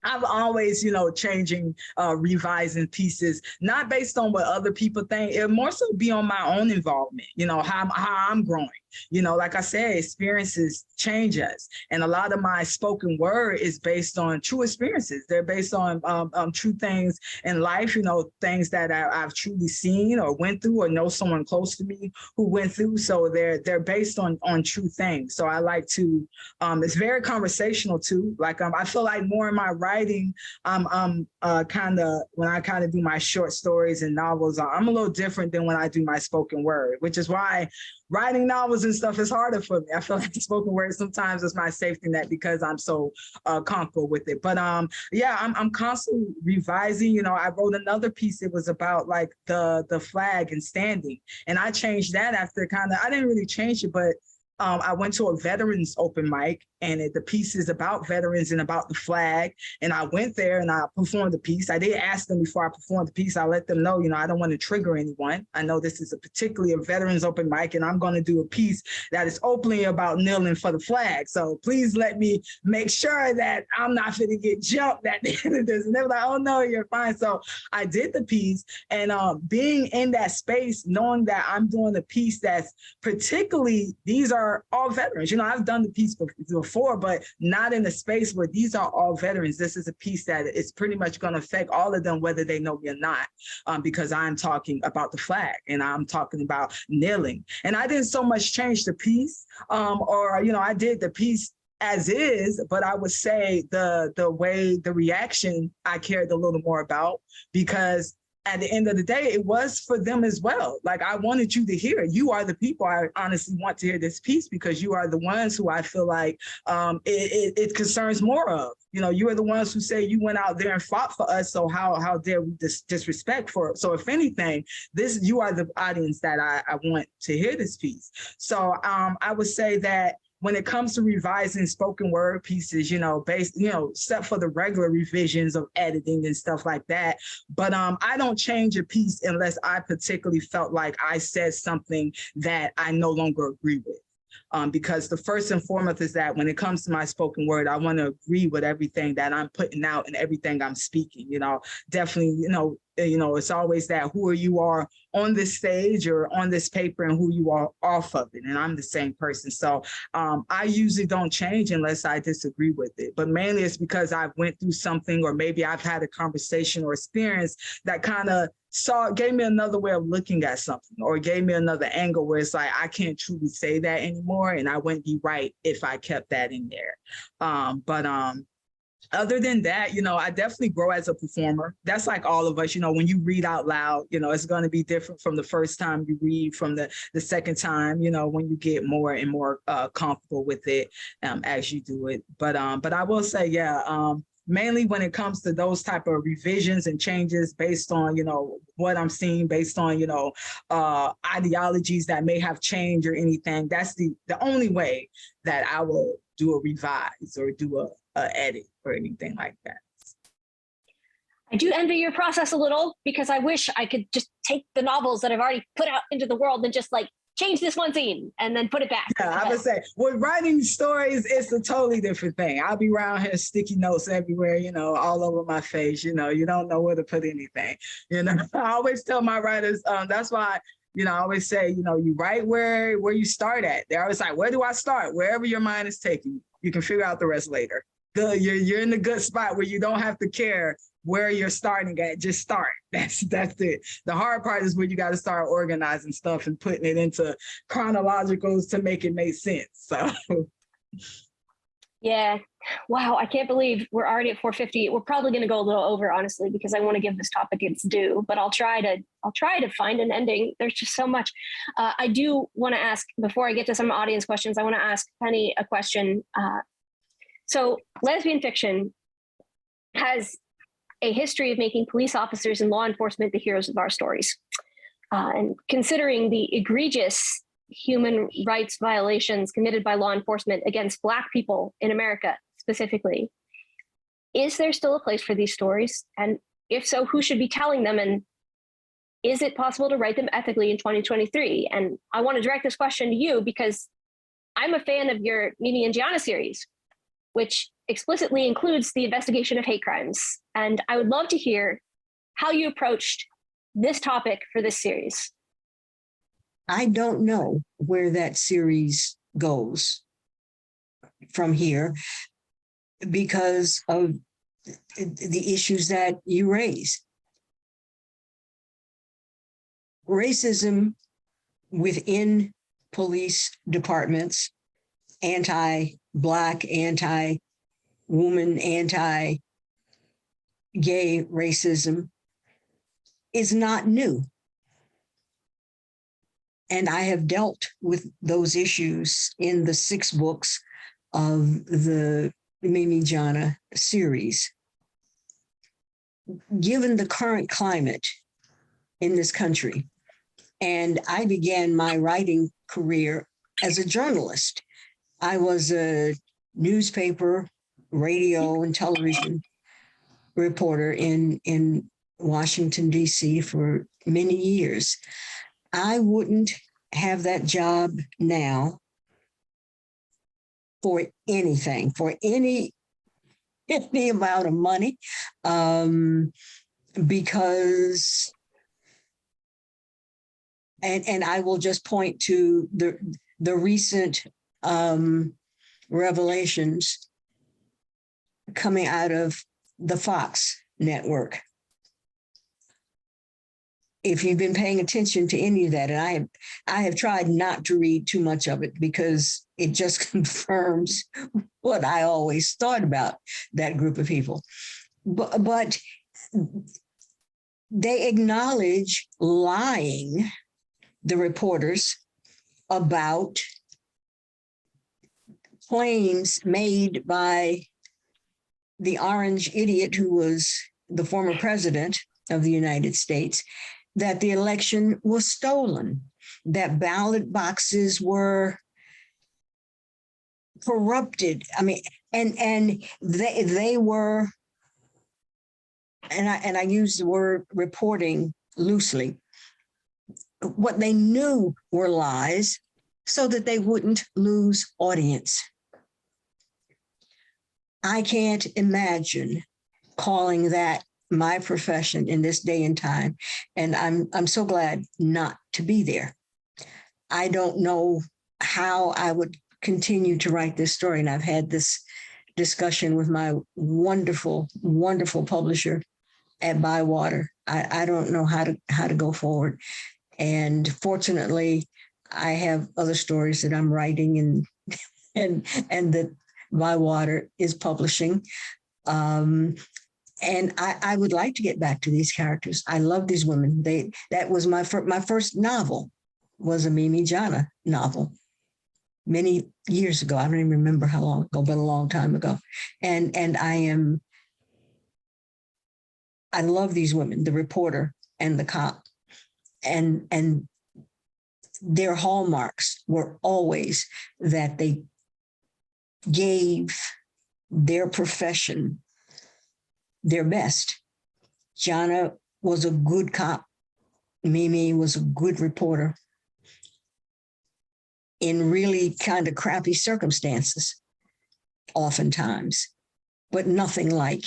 I'm always, changing, revising pieces, not based on what other people think. It more so be on my own involvement, how I'm growing. Like I said, experiences change us. And a lot of my spoken word is based on true experiences. They're based on true things in life, things that I've truly seen or went through or know someone close to me who went through. So they're based on true things. So I like to, it's very conversational too. Like I feel like more in my writing, I'm kind of, when I kind of do my short stories and novels, I'm a little different than when I do my spoken word, which is why writing novels and stuff is harder for me. I feel like the spoken word sometimes is my safety net because I'm so comfortable with it. But yeah, I'm constantly revising. I wrote another piece. It was about like the flag and standing. And I changed that after I didn't really change it, but I went to a veterans open mic and the piece is about veterans and about the flag. And I went there and I performed the piece. I did ask them before I performed the piece, I let them know, I don't want to trigger anyone. I know this is particularly a veterans open mic and I'm going to do a piece that is openly about kneeling for the flag. So please let me make sure that I'm not going to get jumped at the end of this. And they were like, oh no, you're fine. So I did the piece and being in that space, knowing that I'm doing a piece that's particularly, these are all veterans. I've done the piece before, but not in a space where these are all veterans. This is a piece that is pretty much going to affect all of them, whether they know me or not, because I'm talking about the flag and I'm talking about kneeling. And I didn't so much change the piece I did the piece as is, but I would say the reaction I cared a little more about because at the end of the day, it was for them as well. Like I wanted you to hear it. You are the people I honestly want to hear this piece because you are the ones who I feel like it concerns more of. You are the ones who say you went out there and fought for us. So how dare we disrespect for it? So if anything, you are the audience that I want to hear this piece. So I would say that when it comes to revising spoken word pieces, except for the regular revisions of editing and stuff like that. But I don't change a piece unless I particularly felt like I said something that I no longer agree with. Because the first and foremost is that when it comes to my spoken word, I want to agree with everything that I'm putting out and everything I'm speaking, definitely, it's always that who you are on this stage or on this paper and who you are off of it. And I'm the same person. So I usually don't change unless I disagree with it. But mainly it's because I went through something or maybe I've had a conversation or experience that kind of gave me another way of looking at something or gave me another angle where it's like, I can't truly say that anymore. And I wouldn't be right if I kept that in there. Other than that, I definitely grow as a performer. That's like all of us, when you read out loud, it's going to be different from the first time you read, from the second time, when you get more and more comfortable with it as you do it. But I will say, yeah, mainly when it comes to those type of revisions and changes based on, what I'm seeing, based on, ideologies that may have changed or anything, that's the only way that I will do a revise or do a edit or anything like that. I do envy your process a little because I wish I could just take the novels that I've already put out into the world and just like change this one scene and then put it back. Yeah, I would say with writing stories, it's a totally different thing. I'll be around here sticky notes everywhere, all over my face, you don't know where to put anything. I always tell my writers, that's why I always say, you write where you start at. They're always like, where do I start? Wherever your mind is taking you, you can figure out the rest later. Good, you're in the good spot where you don't have to care where you're starting at. Just start. That's it. The hard part is when you got to start organizing stuff and putting it into chronologicals to make it make sense. So. Yeah. Wow. I can't believe we're already at 4:50. We're probably going to go a little over, honestly, because I want to give this topic its due, but I'll try to find an ending. There's just so much. I do want to ask, before I get to some audience questions, I want to ask Penny a question. So lesbian fiction has a history of making police officers and law enforcement the heroes of our stories. And considering the egregious human rights violations committed by law enforcement against Black people in America specifically. Is there still a place for these stories? And if so, who should be telling them? And is it possible to write them ethically in 2023? And I want to direct this question to you because I'm a fan of your Mimi and Gianna series, which explicitly includes the investigation of hate crimes. And I would love to hear how you approached this topic for this series. I don't know where that series goes from here because of the issues that you raise. Racism within police departments, anti-Black, anti-woman, anti-gay racism is not new. And I have dealt with those issues in the 6 books of the Mimi Gianna series. Given the current climate in this country, and I began my writing career as a journalist. I was a newspaper, radio, and television reporter in Washington, D.C. for many years. I wouldn't have that job now for anything, for any amount of money, because, and I will just point to the recent revelations coming out of the Fox network. If you've been paying attention to any of that, and I have tried not to read too much of it because it just confirms what I always thought about that group of people. But they acknowledge lying, the reporters, about claims made by the orange idiot who was the former president of the United States, that the election was stolen, that ballot boxes were corrupted. I mean, and they were, and I use the word reporting loosely, what they knew were lies so that they wouldn't lose audience. I can't imagine calling that my profession in this day and time. And I'm so glad not to be there. I don't know how I would continue to write this story. And I've had this discussion with my wonderful, wonderful publisher at Bywater. I don't know how to go forward. And fortunately, I have other stories that I'm writing and that Bywater is publishing. And I would like to get back to these characters. I love these women. That was my first novel, was a Mimi Gianna novel many years ago. I don't even remember how long ago, but a long time ago. And I love these women, the reporter and the cop. And their hallmarks were always that they gave their profession their best. Gianna was a good cop. Mimi was a good reporter in really kind of crappy circumstances, oftentimes, but nothing like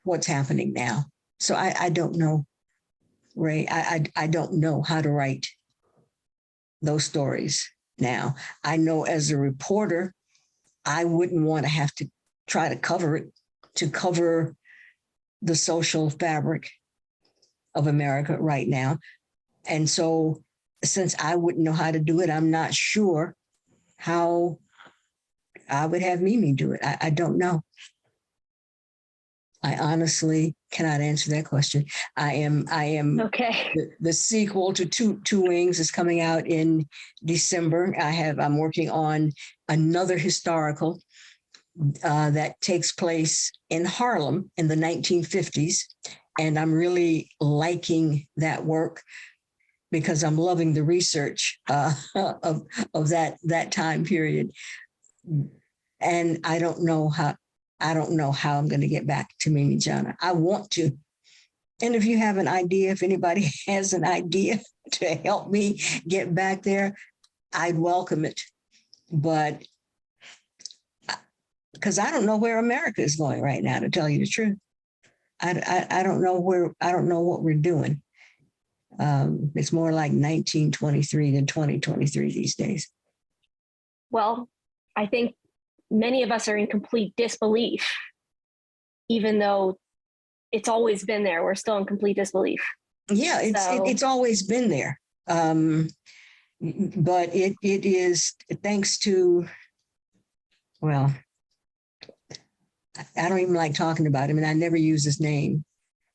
what's happening now. So I don't know, Rae. I don't know how to write those stories now. I know as a reporter, I wouldn't want to have to try to cover the social fabric of America right now. And so since I wouldn't know how to do it, I'm not sure how I would have Mimi do it. I don't know. I honestly cannot answer that question. I am Okay. The sequel to Two Wings is coming out in December. I'm working on another historical that takes place in Harlem in the 1950s. And I'm really liking that work. because I'm loving the research of that time period. And I don't know how I'm going to get back to Mimi Jana. I want to. And if you have an idea, if anybody has an idea to help me get back there, I'd welcome it. But because I don't know where America is going right now, to tell you the truth. I don't know what we're doing. It's more like 1923 than 2023 these days. Well, I think many of us are in complete disbelief, even though it's always been there. We're still in complete disbelief. Yeah, it's always been there. But it is thanks to, well, I don't even like talking about him, and I never use his name.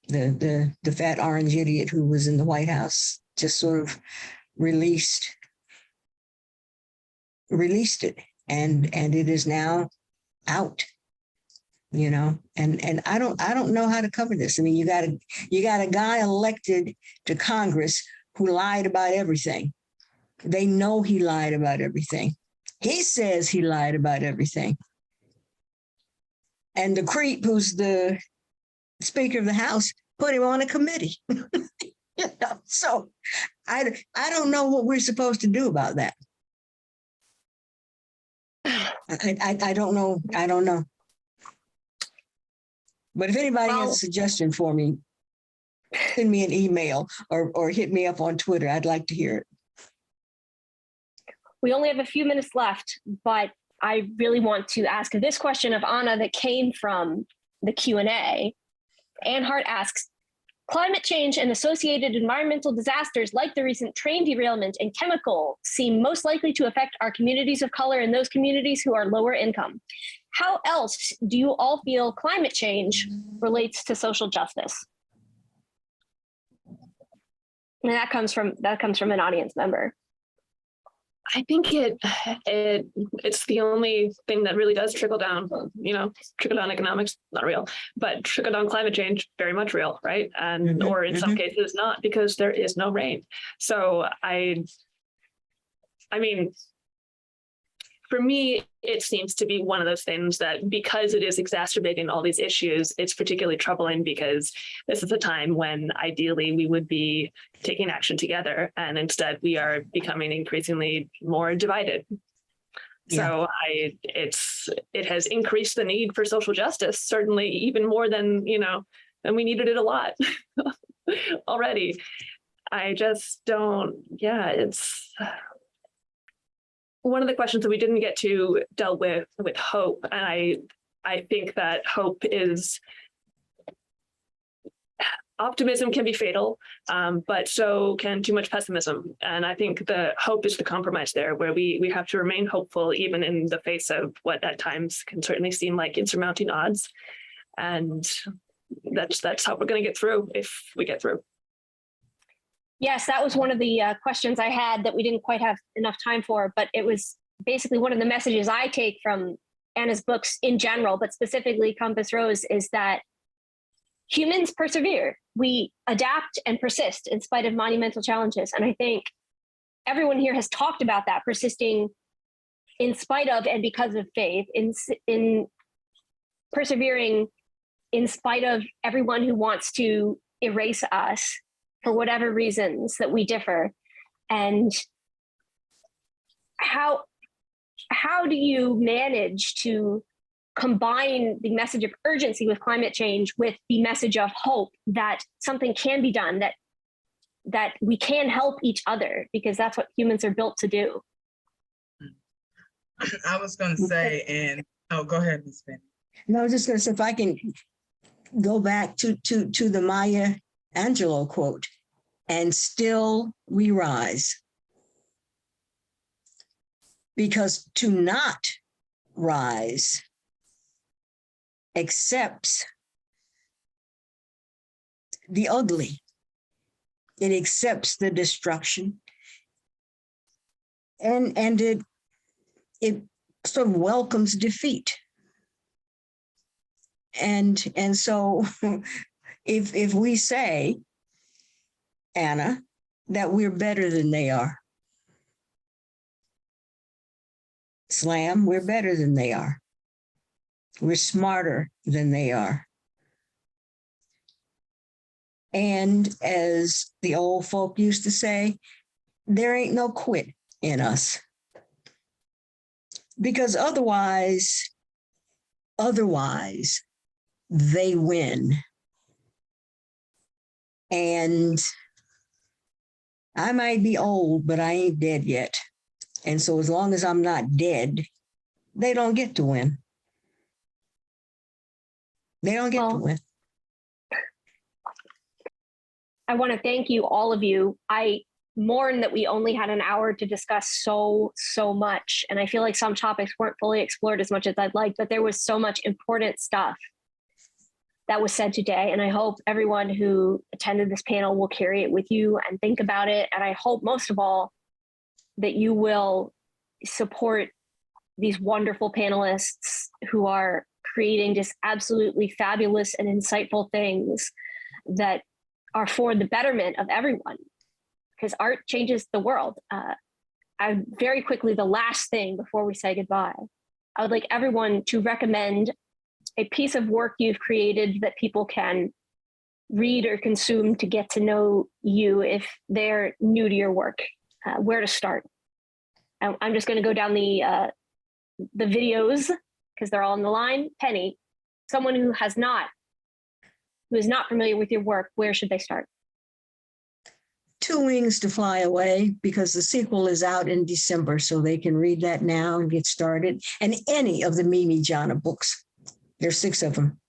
The fat orange idiot who was in the White House just sort of released it, and it is now out. You know, and I don't know how to cover this. I mean, you got a guy elected to Congress who lied about everything. They know he lied about everything. He says he lied about everything. And the creep who's the Speaker of the House put him on a committee. You know, so I don't know what we're supposed to do about that. I don't know. I don't know. But if anybody has a suggestion for me, send me an email or hit me up on Twitter. I'd like to hear it. We only have a few minutes left, but I really want to ask this question of Anna that came from the Q&A. Ann Hart asks, climate change and associated environmental disasters like the recent train derailment and chemical seem most likely to affect our communities of color and those communities who are lower income. How else do you all feel climate change relates to social justice? And that comes from an audience member. I think it's the only thing that really does trickle down. You know, trickle down economics, not real, but trickle down climate change, very much real, right? And or in some cases not, because there is no rain. So I mean, for me, it seems to be one of those things that because it is exacerbating all these issues, it's particularly troubling because this is a time when ideally we would be taking action together, and instead we are becoming increasingly more divided. Yeah. So it has increased the need for social justice, certainly even more than, and we needed it a lot already. I just don't, it's one of the questions that we didn't get to dealt with hope. And I think that hope is, optimism can be fatal, but so can too much pessimism. And I think the hope is the compromise there, where we have to remain hopeful, even in the face of what at times can certainly seem like insurmounting odds. And that's how we're going to get through, if we get through. Yes, that was one of the questions I had that we didn't quite have enough time for, but it was basically one of the messages I take from Anna's books in general, but specifically Compass Rose, is that humans persevere. We adapt and persist in spite of monumental challenges. And I think everyone here has talked about that, persisting in spite of and because of faith, in persevering in spite of everyone who wants to erase us for whatever reasons that we differ. And how do you manage to combine the message of urgency with climate change with the message of hope that something can be done, that we can help each other, because that's what humans are built to do? I was going to say, go ahead, Ms. Penny. No, I was just going to say, if I can go back to the Maya Angelou quote, and still we rise. Because to not rise accepts the ugly. It accepts the destruction. And it sort of welcomes defeat. And so if we say, Anna, that we're better than they are. Slam, we're better than they are. We're smarter than they are. And as the old folk used to say, there ain't no quit in us. Because otherwise, they win. And I might be old, but I ain't dead yet. And so as long as I'm not dead, they don't get to win. They don't get to win. I want to thank you, all of you. I mourn that we only had an hour to discuss so much. And I feel like some topics weren't fully explored as much as I'd like, but there was so much important stuff that was said today. And I hope everyone who attended this panel will carry it with you and think about it. And I hope most of all that you will support these wonderful panelists who are creating just absolutely fabulous and insightful things that are for the betterment of everyone, because art changes the world. I very quickly, the last thing before we say goodbye, I would like everyone to recommend a piece of work you've created that people can read or consume to get to know you if they're new to your work, where to start. I'm just going to go down the videos because they're all on the line. Penny, someone who is not familiar with your work, where should they start? Two Wings to Fly Away, because the sequel is out in December, so they can read that now and get started. And any of the Mimi Jana books. There's 6 of them.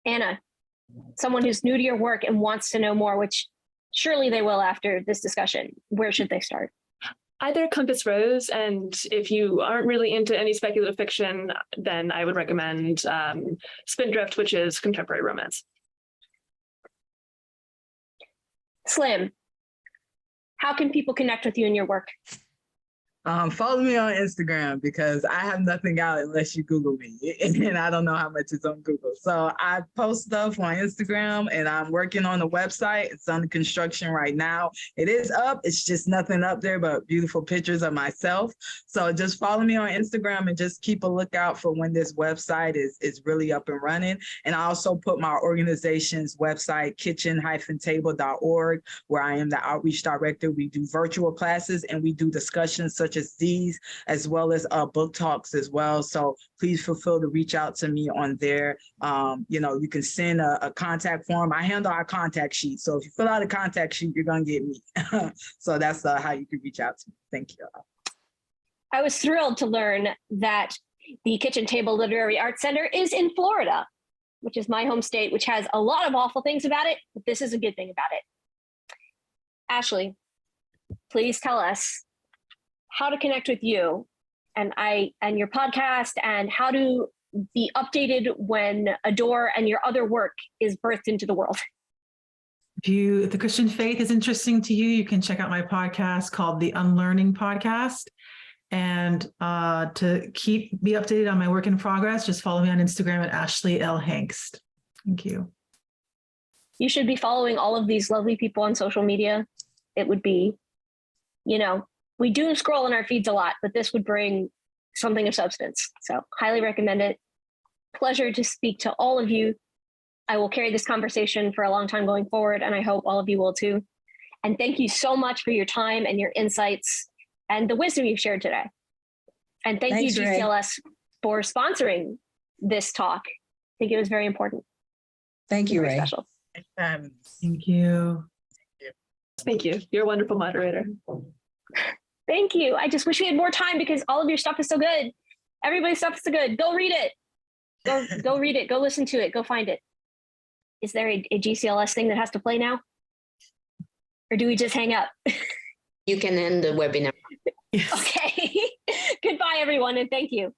Anna, someone who's new to your work and wants to know more, which surely they will after this discussion, where should they start? Either Compass Rose, and if you aren't really into any speculative fiction, then I would recommend Spindrift, which is contemporary romance. Slim, how can people connect with you in your work? Follow me on Instagram because I have nothing out unless you Google me, and I don't know how much is on Google. So I post stuff on Instagram, and I'm working on the website. It's under construction right now. It is up. It's just nothing up there but beautiful pictures of myself. So just follow me on Instagram and just keep a lookout for when this website is really up and running. And I also put my organization's website, kitchen-table.org, where I am the outreach director. We do virtual classes and we do discussions such as these, as well as book talks as well. So please feel free to reach out to me on there. You can send a contact form. I handle our contact sheet. So if you fill out a contact sheet, you're going to get me. So that's how you can reach out to me. Thank you. I was thrilled to learn that the Kitchen Table Literary Arts Center is in Florida, which is my home state, which has a lot of awful things about it, but this is a good thing about it. Ashley, please tell us how to connect with you and your podcast, and how to be updated when Adore and your other work is birthed into the world. If the Christian faith is interesting to you, you can check out my podcast called The Unlearning Podcast. And to be updated on my work in progress, just follow me on Instagram at Ashley L. Hengst. Thank you. You should be following all of these lovely people on social media. It would be, we do scroll in our feeds a lot, but this would bring something of substance. So highly recommend it. Pleasure to speak to all of you. I will carry this conversation for a long time going forward, and I hope all of you will too. And thank you so much for your time and your insights and the wisdom you've shared today. And thanks, you, GCLS, for sponsoring this talk. I think it was very important. Thank you, very Rae. special. Thank you. Thank you. You're a wonderful moderator. Thank you. I just wish we had more time because all of your stuff is so good. Everybody's stuff is so good. Go read it. Go read it. Go listen to it. Go find it. Is there a GCLS thing that has to play now? Or do we just hang up? You can end the webinar. Yes. Okay. Goodbye, everyone, and thank you.